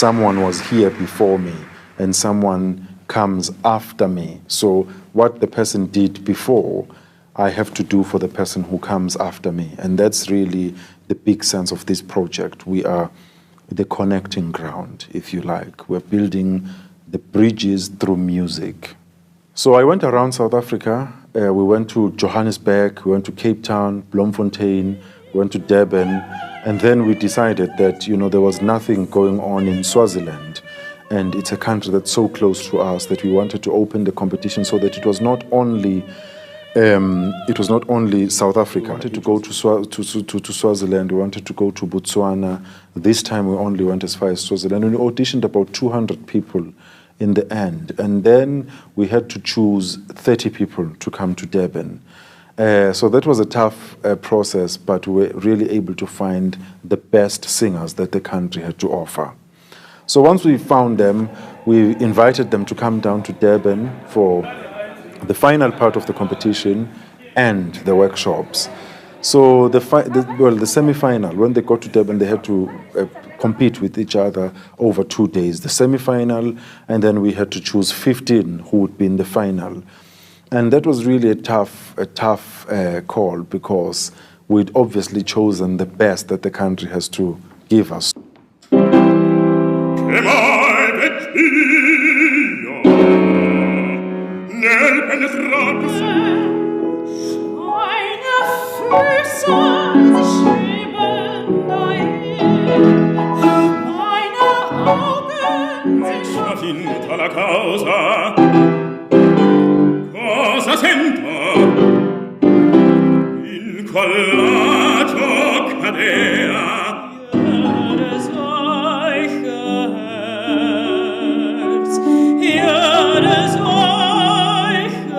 someone was here before me and someone comes after me. So what the person did before, I have to do for the person who comes after me. And that's really the big sense of this project. We are the connecting ground, if you like. We're building the bridges through music. So I went around South Africa. We went to Johannesburg, we went to Cape Town, Bloemfontein, we went to Durban, and then we decided that, you know, there was nothing going on in Swaziland. And it's a country that's so close to us that we wanted to open the competition so that it was not only South Africa. We wanted to go to Swaziland, we wanted to go to Botswana. This time we only went as far as Swaziland. And we auditioned about 200 people in the end. And then we had to choose 30 people to come to Durban. So that was a tough process, but we were really able to find the best singers that the country had to offer. So once we found them, we invited them to come down to Durban for the final part of the competition and the workshops. So the semi-final, when they got to Durban, they had to compete with each other over 2 days. The semi-final, and then we had to choose 15 who would be in the final. And that was really a tough call, because we'd obviously chosen the best that the country has to give us. La causa, cosa sento? Incollato cadea. Ja, des Herz,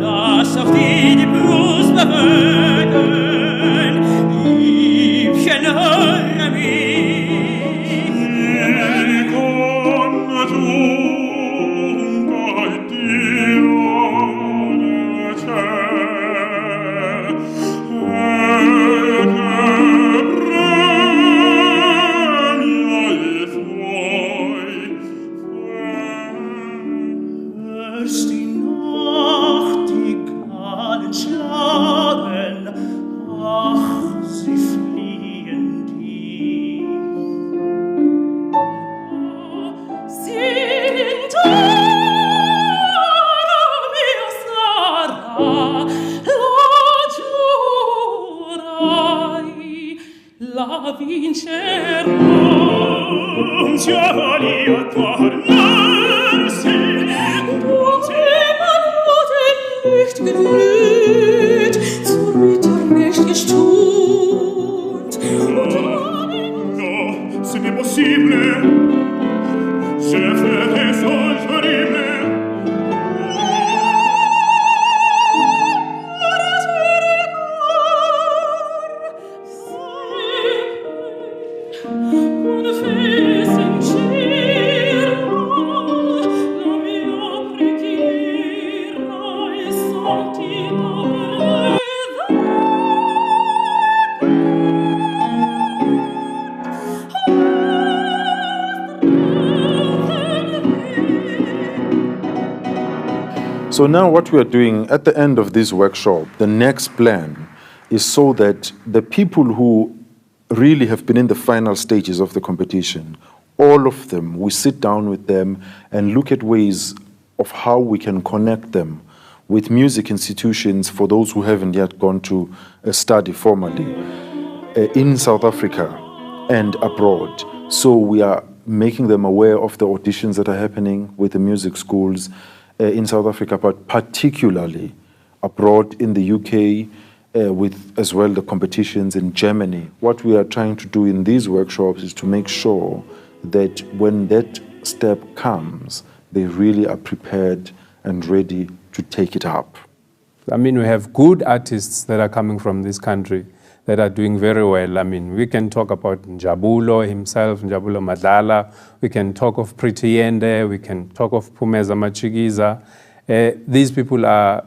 lass auf die Brust bewegen, Liebchen, höre mich. La vincerò, giovanni a tornarsi, nicht geglüht, zu Ritter nicht gestund. No, c'est impossible, je fais des sols horribles. So now what we are doing at the end of this workshop, the next plan is so that the people who really have been in the final stages of the competition, all of them, we sit down with them and look at ways of how we can connect them with music institutions for those who haven't yet gone to study formally in South Africa and abroad. So we are making them aware of the auditions that are happening with the music schools in South Africa, but particularly abroad in the UK, with as well the competitions in Germany. What we are trying to do in these workshops is to make sure that when that step comes, they really are prepared and ready to take it up. I mean, we have good artists that are coming from this country that are doing very well. I mean, we can talk about Njabulo himself, Njabulo Madlala. We can talk of Pretty Yende. We can talk of Phumeza Matshikiza. These people are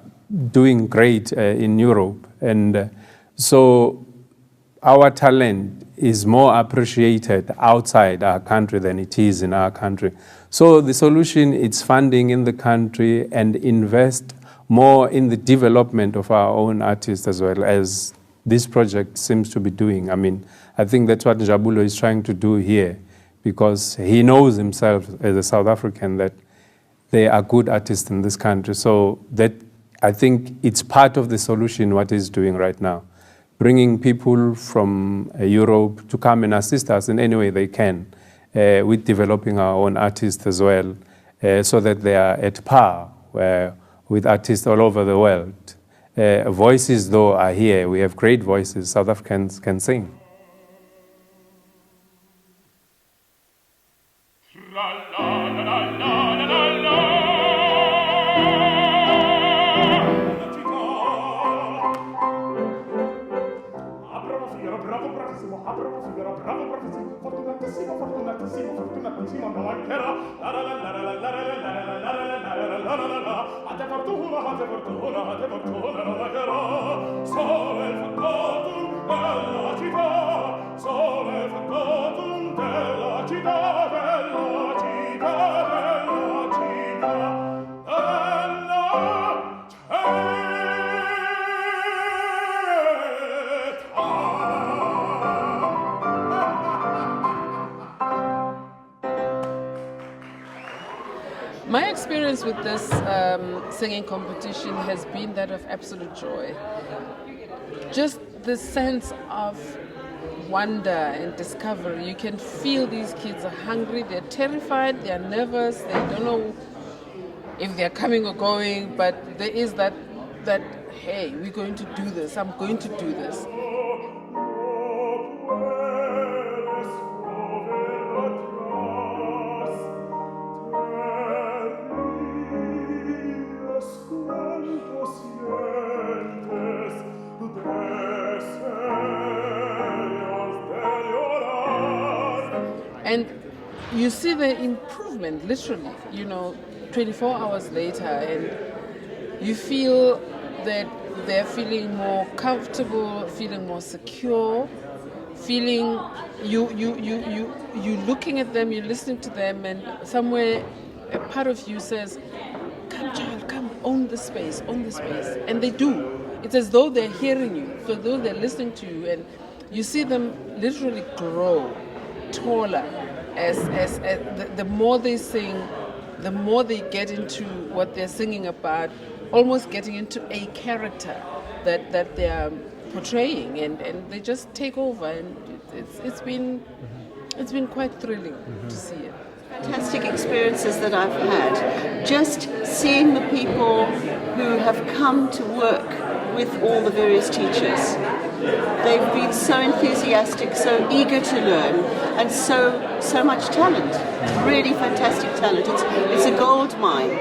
doing great in Europe. And so our talent is more appreciated outside our country than it is in our country. So the solution is funding in the country and invest more in the development of our own artists as well, as this project seems to be doing. I mean, I think that's what Njabulo is trying to do here, because he knows himself as a South African that there are good artists in this country. So that, I think it's part of the solution what he's doing right now, bringing people from Europe to come and assist us in any way they can with developing our own artists as well, so that they are at par with artists all over the world. Voices, though, are here. We have great voices. South Africans can sing. My experience with this singing competition has been that of absolute joy. Just the sense of wonder and discovery. You can feel these kids are hungry, they're terrified, they're nervous, they don't know if they're coming or going, but there is that hey, we're going to do this, I'm going to do this. And you see the improvement, literally, 24 hours later, and you feel that they're feeling more comfortable, feeling more secure, feeling you looking at them, you're listening to them, and somewhere a part of you says, "Come, child, come, own the space," and they do. It's as though they're hearing you, as though they're listening to you, and you see them literally grow taller as the more they sing, the more they get into what they're singing about, almost getting into a character that they're portraying, and they just take over, and it's been quite thrilling to see it. Fantastic experiences that I've had, just seeing the people who have come to work with all the various teachers. They've been so enthusiastic, so eager to learn, and so much talent. Really fantastic talent. It's a gold mine.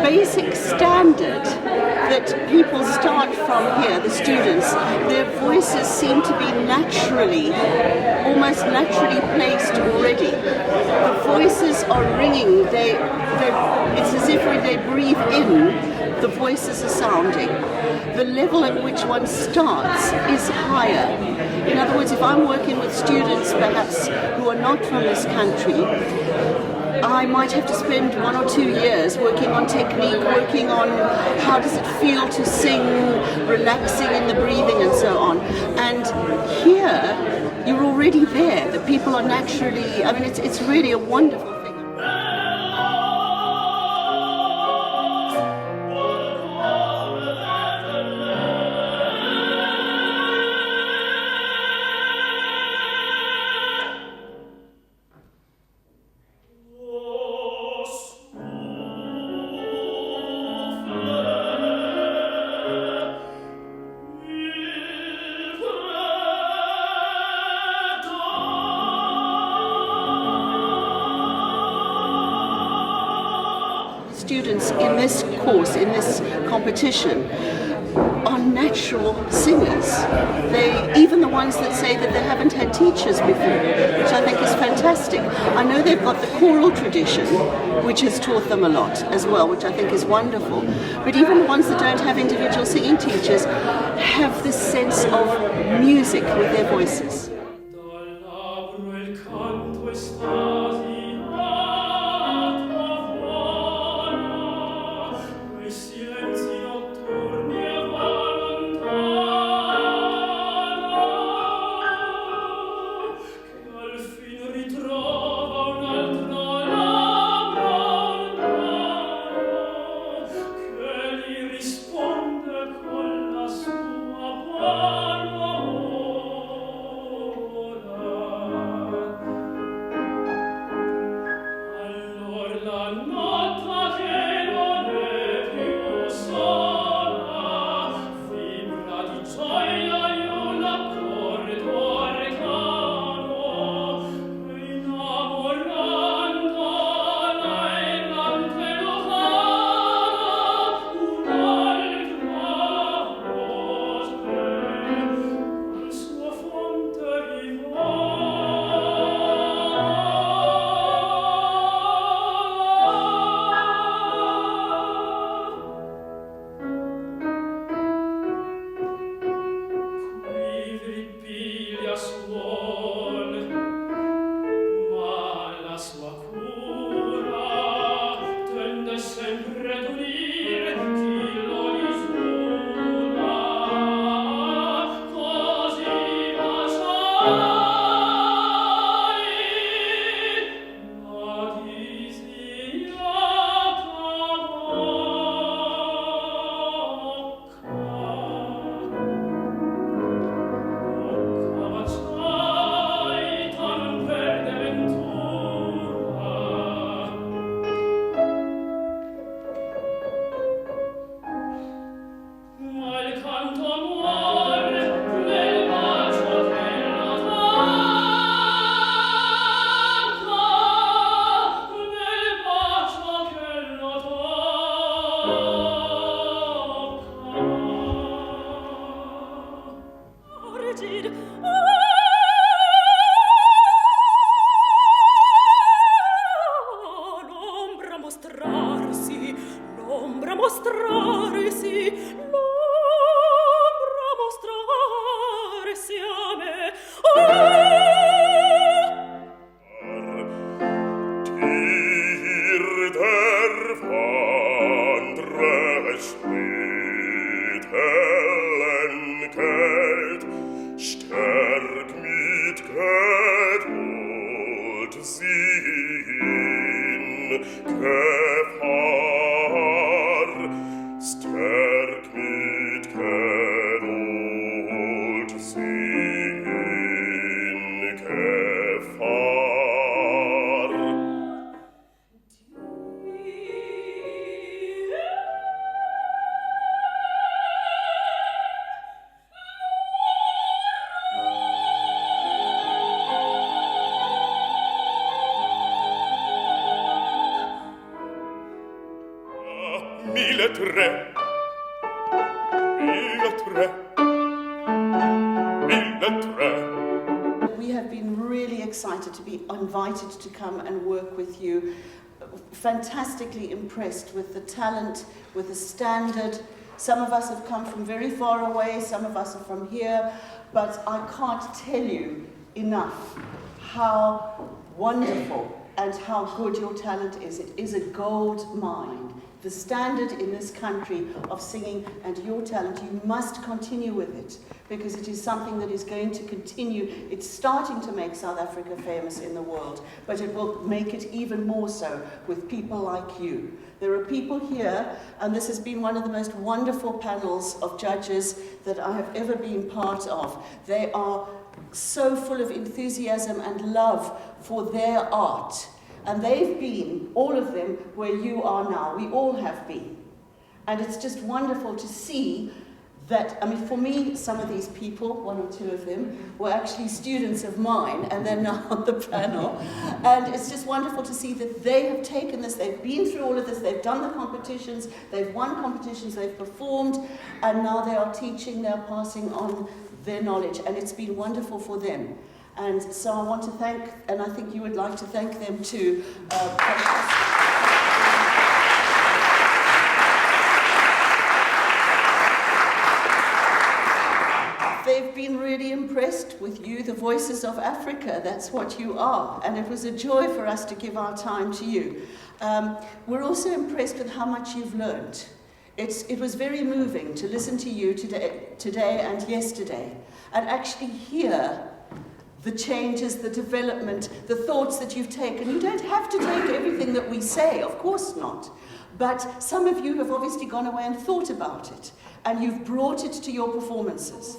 Basic standard that people start from here, the students, their voices seem to be almost naturally placed already. The voices are ringing, it's as if when they breathe in, the voices are sounding. The level at which one starts is higher. In other words, if I'm working with students perhaps who are not from this country, I might have to spend 1 or 2 years working on technique, working on how does it feel to sing, relaxing in the breathing and so on. And here, you're already there. The people are naturally, it's really a wonderful thing. Oh students in this course, in this competition, are natural singers. Even the ones that say that they haven't had teachers before, which I think is fantastic. I know they've got the choral tradition, which has taught them a lot as well, which I think is wonderful. But even the ones that don't have individual singing teachers have this sense of music with their voices. We have been really excited to be invited to come and work with you. Fantastically impressed with the talent, with the standard. Some of us have come from very far away, some of us are from here, but I can't tell you enough how wonderful and how good your talent is. It is a gold mine. The standard in this country of singing and your talent, you must continue with it because it is something that is going to continue. It's starting to make South Africa famous in the world, but it will make it even more so with people like you. There are people here, and this has been one of the most wonderful panels of judges that I have ever been part of. They are so full of enthusiasm and love for their art. And they've been, all of them, where you are now. We all have been. And it's just wonderful to see that, I mean, for me, some of these people, one or two of them, were actually students of mine, and they're now on the panel. And it's just wonderful to see that they have taken this, they've been through all of this, they've done the competitions, they've won competitions, they've performed, and now they are teaching, they're passing on their knowledge, and it's been wonderful for them. And so I want to thank, and I think you would like to thank them too. They've been really impressed with you, the Voices of Africa. That's what you are. And it was a joy for us to give our time to you. We're also impressed with how much you've learned. It was very moving to listen to you today and yesterday, and actually hear the changes, the development, the thoughts that you've taken. You don't have to take everything that we say, of course not. But some of you have obviously gone away and thought about it, and you've brought it to your performances.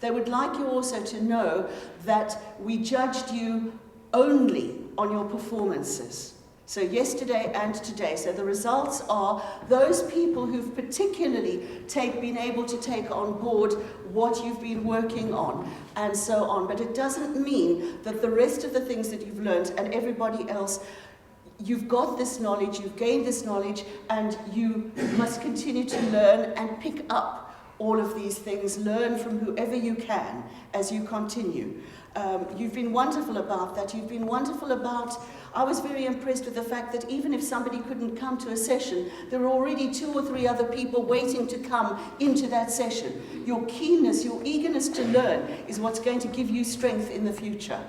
They would like you also to know that we judged you only on your performances. So yesterday and today. So the results are those people who've particularly been able to take on board what you've been working on and so on. But it doesn't mean that the rest of the things that you've learned and everybody else, you've got this knowledge, you've gained this knowledge, and you must continue to learn and pick up all of these things. Learn from whoever you can as you continue. You've been wonderful about that. You've been wonderful about, I was very impressed with the fact that even if somebody couldn't come to a session, there were already 2 or 3 other people waiting to come into that session. Your keenness, your eagerness to learn is what's going to give you strength in the future.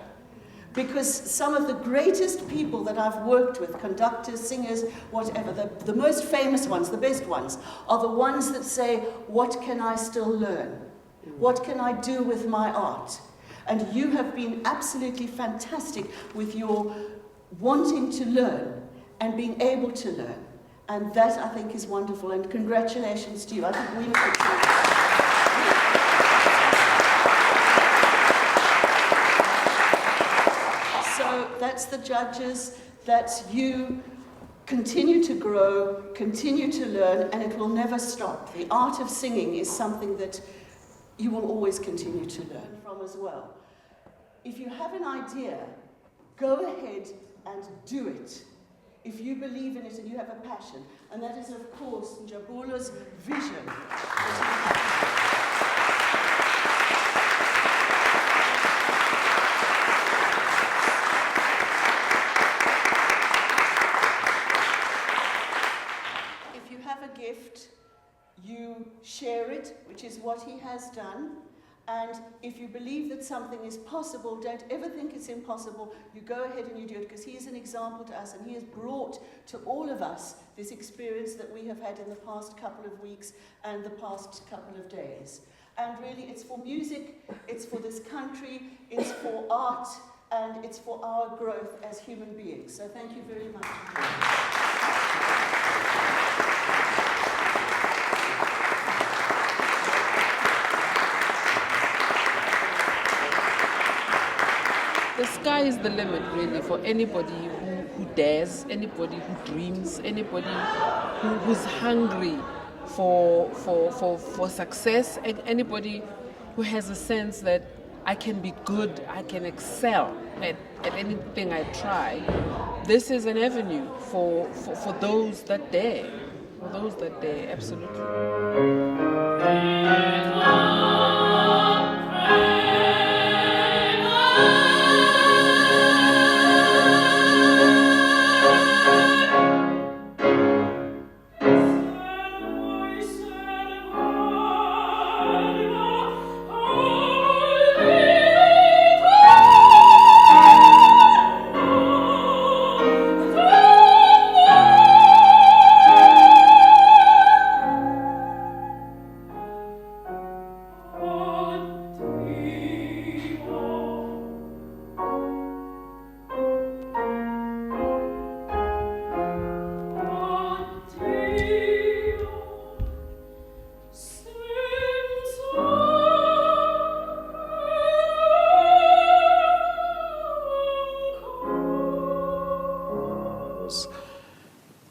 Because some of the greatest people that I've worked with, conductors, singers, whatever, the most famous ones, the best ones, are the ones that say, what can I still learn? What can I do with my art? And you have been absolutely fantastic with your wanting to learn and being able to learn. And that, I think, is wonderful. And congratulations to you. I think we look So that's the judges. That's you. Continue to grow, continue to learn, and it will never stop. The art of singing is something that you will always continue to learn from as well. If you have an idea, go ahead and do it. If you believe in it and you have a passion. And that is, of course, Njabulo's vision. If you have a gift, you share it, which is what he has done. And if you believe that something is possible, don't ever think it's impossible. You go ahead and you do it, because he is an example to us, and he has brought to all of us this experience that we have had in the past couple of weeks and the past couple of days. And really, it's for music, it's for this country, it's for art, and it's for our growth as human beings. So thank you very much. The sky is the limit, really, for anybody who dares, anybody who dreams, anybody who's hungry for success, and anybody who has a sense that I can be good, I can excel at anything I try. This is an avenue for those that dare, absolutely.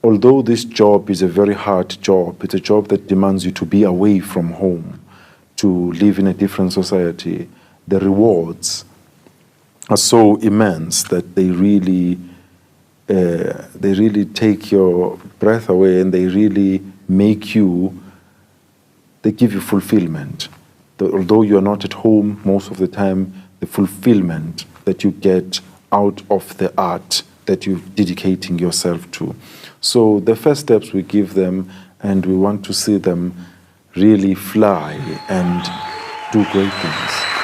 although this job is a very hard job, it's a job that demands you to be away from home, to live in a different society, the rewards are so immense that they really take your breath away, and they really make you, they give you fulfillment. Although you are not at home most of the time, the fulfillment that you get out of the art that you're dedicating yourself to. So the first steps we give them, and we want to see them really fly and do great things.